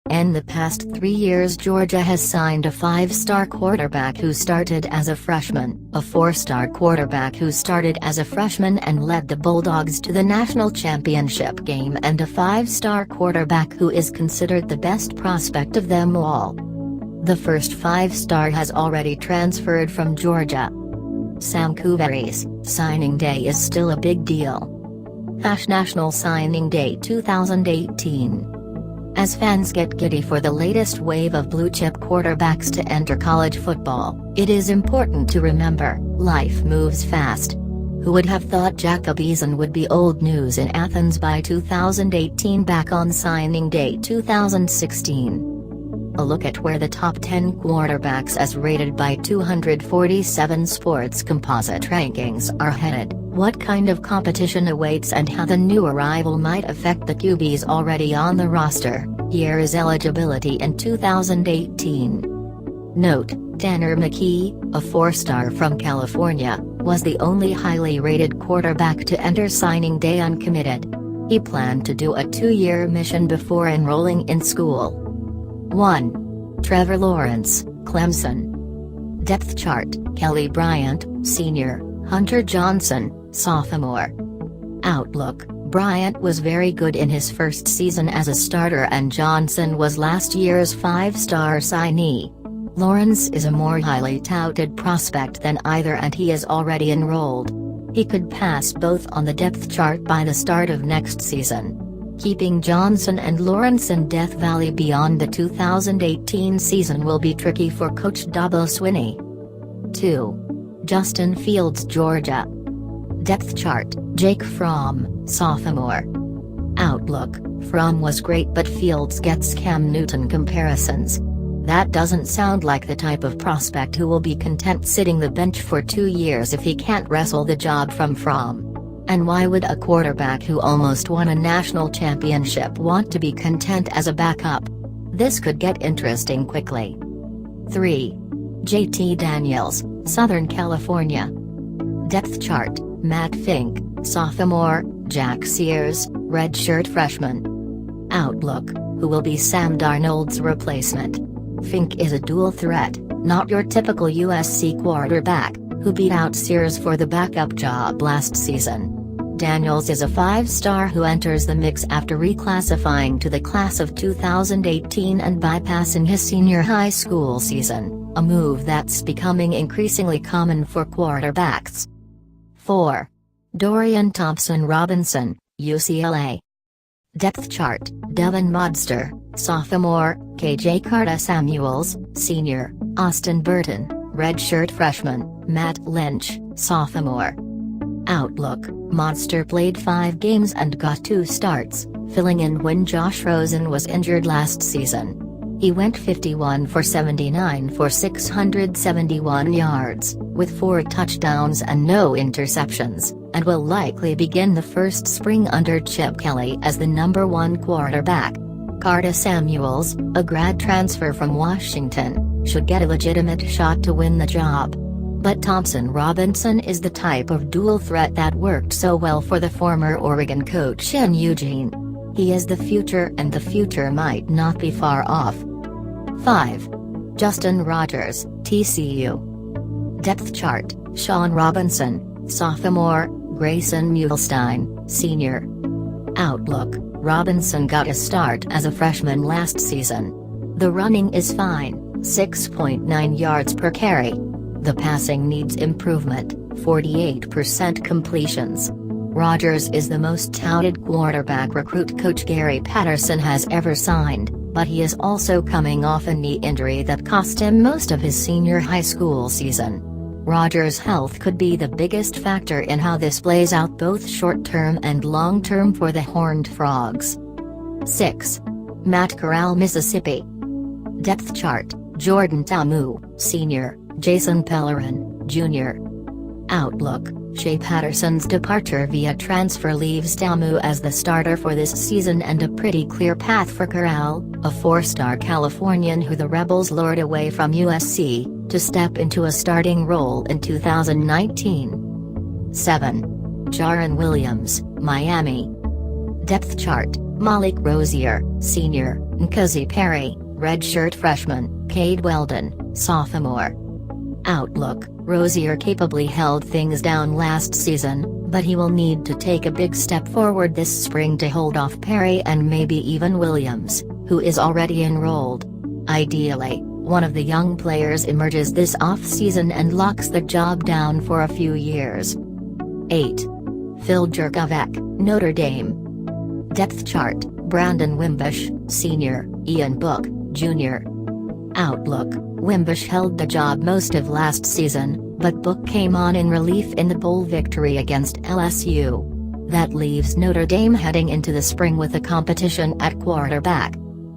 In the past 3 years, Georgia has signed a 5-star quarterback who started as a freshman, a 4-star quarterback who started as a freshman and led the Bulldogs to the national championship game, and a 5-star quarterback who is considered the best prospect of them all. The first 5-star has already transferred from Georgia. Sam Kuvary's signing day is still a big deal. National Signing Day 2018. As fans get giddy for the latest wave of blue-chip quarterbacks to enter college football, it is important to remember, life moves fast. Who would have thought Jacob Eason would be old news in Athens by 2018 back on Signing Day 2016? A look at where the top 10 quarterbacks as rated by 247 Sports Composite rankings are headed, what kind of competition awaits, and how the new arrival might affect the QBs already on the roster. Here is eligibility in 2018. Note: Tanner McKee, a 4-star from California, was the only highly rated quarterback to enter Signing Day uncommitted. He planned to do a 2-year mission before enrolling in school. 1. Trevor Lawrence, Clemson. Depth chart: Kelly Bryant, senior; Hunter Johnson, sophomore. Outlook: Bryant was very good in his first season as a starter and Johnson was last year's 5-star signee. Lawrence is a more highly touted prospect than either, and he is already enrolled. He could pass both on the depth chart by the start of next season. Keeping Johnson and Lawrence in Death Valley beyond the 2018 season will be tricky for Coach Dabo Swinney. 2. Justin Fields, Georgia. Depth chart: Jake Fromm, sophomore. Outlook: Fromm was great, but Fields gets Cam Newton comparisons. That doesn't sound like the type of prospect who will be content sitting the bench for 2 years if he can't wrestle the job from Fromm. And why would a quarterback who almost won a national championship want to be content as a backup? This could get interesting quickly. 3. JT Daniels, Southern California. Depth chart: Matt Fink, sophomore; Jack Sears, redshirt freshman. Outlook: Who will be Sam Darnold's replacement? Fink is a dual threat, not your typical USC quarterback, who beat out Sears for the backup job last season. Daniels is a 5-star who enters the mix after reclassifying to the class of 2018 and bypassing his senior high school season, a move that's becoming increasingly common for quarterbacks. 4. Dorian Thompson-Robinson, UCLA. Depth chart: Devin Modster, sophomore; KJ Carter-Samuels, senior; Austin Burton, redshirt freshman; Matt Lynch, sophomore. Outlook: Modster played 5 games and got 2 starts, filling in when Josh Rosen was injured last season. He went 51 for 79 for 671 yards, with 4 touchdowns and no interceptions, and will likely begin the first spring under Chip Kelly as the #1 quarterback. Carter-Samuels, a grad transfer from Washington, should get a legitimate shot to win the job. But Thompson-Robinson is the type of dual threat that worked so well for the former Oregon coach in Eugene. He is the future, and the future might not be far off. 5. Justin Rogers, TCU. Depth chart: Sean Robinson, sophomore; Grayson Muhlstein, senior. Outlook: Robinson got a start as a freshman last season. The running is fine, 6.9 yards per carry. The passing needs improvement, 48% completions. Rogers is the most touted quarterback recruit Coach Gary Patterson has ever signed, but he is also coming off a knee injury that cost him most of his senior high school season. Rogers' health could be the biggest factor in how this plays out both short-term and long-term for the Horned Frogs. 6. Matt Corral, Mississippi. Depth chart: Jordan Ta'amu, senior; Jason Pellerin, junior. Outlook: Shea Patterson's departure via transfer leaves Ta'amu as the starter for this season, and a pretty clear path for Corral, a 4-star Californian who the Rebels lured away from USC, to step into a starting role in 2019. 7. Jarren Williams, Miami. Depth chart: Malik Rosier, Senior, N'Kosi Perry, redshirt freshman, Cade Weldon, sophomore. Outlook: Rosier capably held things down last season, but he will need to take a big step forward this spring to hold off Perry and maybe even Williams, who is already enrolled. Ideally, one of the young players emerges this off-season and locks the job down for a few years. 8. Phil Jurkovec, Notre Dame. Depth chart: Brandon Wimbush, Senior, Ian Book, Jr. Outlook: Wimbush held the job most of last season, but Book came on in relief in the bowl victory against LSU. That leaves Notre Dame heading into the spring with a competition at quarterback.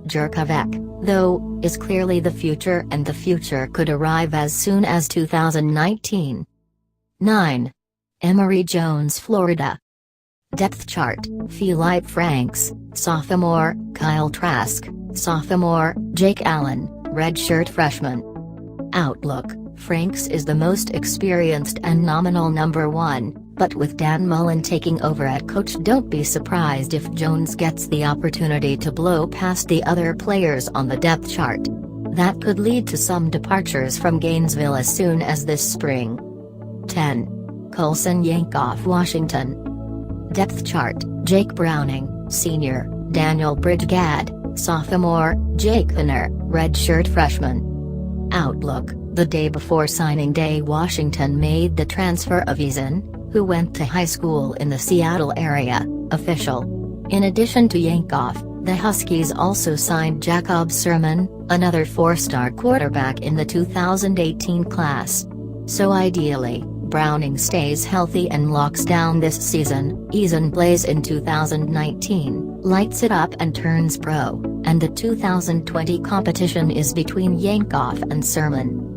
Jurkovec, though, is clearly the future, and the future could arrive as soon as 2019. 9. Emory Jones, Florida. Depth chart: Felipe Franks, sophomore, Kyle Trask, sophomore, Jake Allen, redshirt freshman. Outlook: Franks is the most experienced and nominal number 1, but with Dan Mullen taking over at coach, don't be surprised if Jones gets the opportunity to blow past the other players on the depth chart. That could lead to some departures from Gainesville as soon as this spring. 10. Colson Yankoff, Washington. Depth chart: Jake Browning, Senior, Daniel Bridgegad, sophomore, Jake Venner, redshirt freshman. Outlook: The day before signing day, Washington made the transfer of Eason, who went to high school in the Seattle area, official. In addition to Yankoff, the Huskies also signed Jacob Sermon, another 4-star quarterback in the 2018 class. So ideally, Browning stays healthy and locks down this season, Eason plays in 2019, lights it up and turns pro, and the 2020 competition is between Yankoff and Sermon.